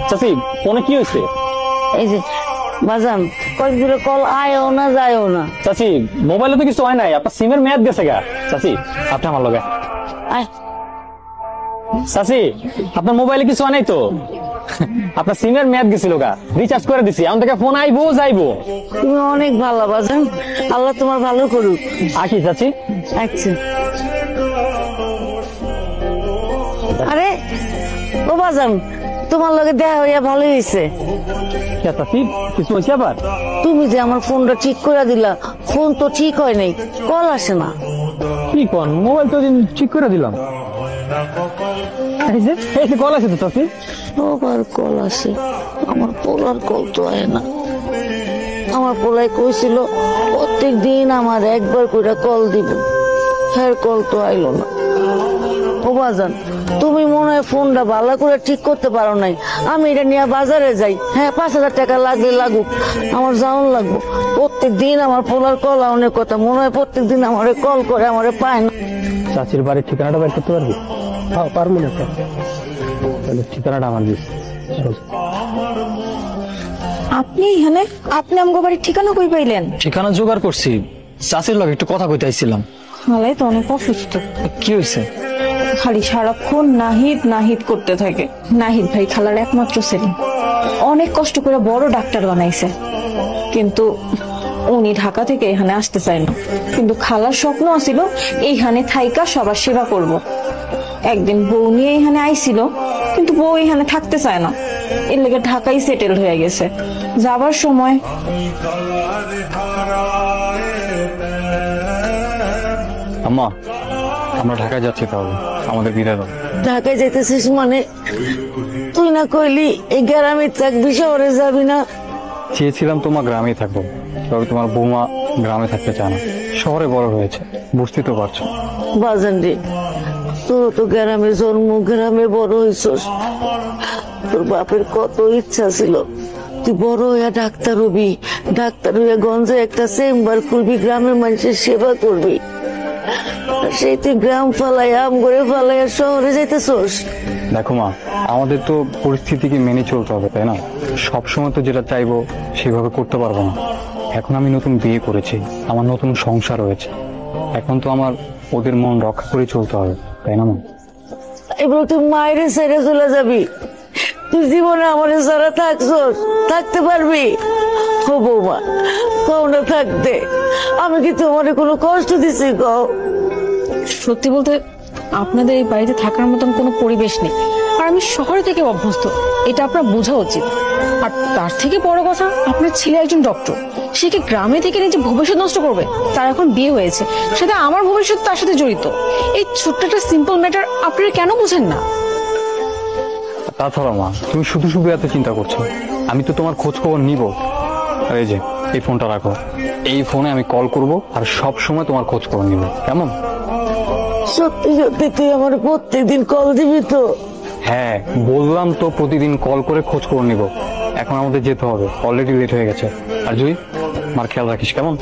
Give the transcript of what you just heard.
চাচি ফোনে কি হয়েছে? এই যে বাজান কয়েকদিন কল আয়ও না যায়ও না। চাচি মোবাইলে তো কিছু হয় নাই, আপনার সিমের মেয়াদ গেছে গা। চাচি আপনি আমার লগে চাচি, আপনার মোবাইলে কিছু হয় নাই তো? আপনার সিমের মেয়াদ গেছিল গা, রিচার্জ করে দিছি, এখন থেকে ফোন আইবো যাইবো। তুমি অনেক ভালো বাজান, আল্লাহ তোমার ভালো করুক। আসি চাচি। আচ্ছা। আরে ও বাজান, তোমার লগে দেখা হইয়া ভালো হয়েছে। চাচি কিছু হয়েছে আবার? তুমি যে আমার ফোনটা ঠিক করে দিলা, ফোন তো ঠিক হয় নাই, কল আসে না। কি কোন? মোবাইল তো ঠিক করে দিলাম, কল আসে তো চাচি। সবার কল আসে, আমার পোলার কল তো আয় না। আমার পোলাই কইছিল প্রত্যেক দিন আমার একবার করে কল দিব, হ্যাঁ কল তো আইলো না। ও বাজান, তুমি মনে হয় ফোনটা ভালো করে ঠিক করতে পারো নাই। আমি এটা নিয়ে বাজারে যাই, হ্যাঁ 5,000 টাকা লাগলে লাগুক, আমার যাওয়ান লাগবো। প্রত্যেক দিন আমার পোলার কল অনেক কথা, মনে হয় প্রত্যেক দিন আমারে কল করে, আমারে পায় না। চাচির বাড়ির ঠিকানাটা বের করতে পারবি? হ্যাঁ পারবো না, তাহলে ঠিকানাটা আমার দিস। আপনি এখানে? আপনি আমগো বাড়ির ঠিকানা কই পাইলেন? ঠিকানা জোগাড় করছি, চাচির লগে একটু কথা কইতে আইছিলাম। খালাই তো অনেক অসুস্থ। কি হয়েছে? খালি সারাক্ষণ নাহিদ নাহিদ করতে থাকে। নাহিদ ভাই খালার একমাত্র ছেলে, অনেক কষ্ট করে বড় ডাক্তার বানাইছে, কিন্তু উনি ঢাকা থেকে এখানে আসতে চায় না। কিন্তু খালার স্বপ্ন আছিল এইখানে থাইকা সবার সেবা করব। একদিন বউ নিয়ে এখানে আইছিল, কিন্তু বউ এখানে থাকতে চায় না, এর লেগে ঢাকায় সেটেল হয়ে গেছে। যাবার সময় আম্মা, আমরা ঢাকায় যাচ্ছি, তাহলে আমাদের বিদায় দাও। ঢাকায় যেতেছিস মানে? তুই না কইলি এই গ্রামে থাকবি, শহরে যাবি না? চেয়েছিলাম তোমার গ্রামেই থাকবো, তবে তোমার বৌমা গ্রামে থাকতে চায় না, শহরে বড় হয়েছে, বুঝতে তো পারছো। বাজান রে, তোর তো গ্রামে জন্ম, গ্রামে বড় হইছস। তোর বাপের কত ইচ্ছা ছিল তুই বড় হইয়া ডাক্তার হবি, ডাক্তার হইয়া গঞ্জে একটা চেম্বার খুলবি, গ্রামের মানুষের সেবা করবি। সেই তুই গ্রাম ফালাইয়া, আম করে ফালাইয়া শহরে যাইতেছস। দেখো মা, আমাদের তো পরিস্থিতিকে মেনে চলতে হবে, তাই না? সবসময় তো যেটা চাইবো সেভাবে করতে পারবো না। এখন আমি নতুন বিয়ে করেছি, আমার নতুন সংসার হয়েছে, এখন তো আমার ওদের মন রক্ষা করে চলতে হবে, তাই না মা? এবার তুই মায়ের ছেড়ে চলে যাবি? তুই জীবনে আমার যারা থাকছস, থাকতে পারবি? ও বৌমা, কও না থাকতে। আমি কি তোমার কোনো কষ্ট দিছি? কও। সত্যি বলতে আপনাদের এই বাড়িতে থাকার মতন কোনো পরিবেশ নেই, আর আমি শহরে থেকে অভ্যস্ত, এটা আপনার বোঝা উচিত। আর তার থেকে বড় কথা, আপনার ছেলে একজন ডক্টর, সে কি গ্রামে থেকে নিজে ভবিষ্যৎ নষ্ট করবে? তার এখন বিয়ে হয়েছে, সেটা আমার ভবিষ্যৎ তার সাথে জড়িত। এই ছোট্ট একটা সিম্পল ম্যাটার আপনারা কেন বুঝেন না? তাছাড়া মা, তুমি শুধু শুধু এত চিন্তা করছো, আমি তো তোমার খোঁজ খবর নিব। আর এই যে এই ফোনটা রাখো, এই ফোনে আমি কল করব আর সব সময় তোমার খোঁজ খবর নিব, কেমন? সত্যি সত্যি তুই আমার প্রত্যেকদিন কল দিবি তো? হ্যাঁ বললাম তো, প্রতিদিন কল করে খোঁজ খবর নিব। এখন আমাদের যেতে হবে, অলরেডি লেট হয়ে গেছে। আর জুই, আমার খেয়াল রাখিস, কেমন?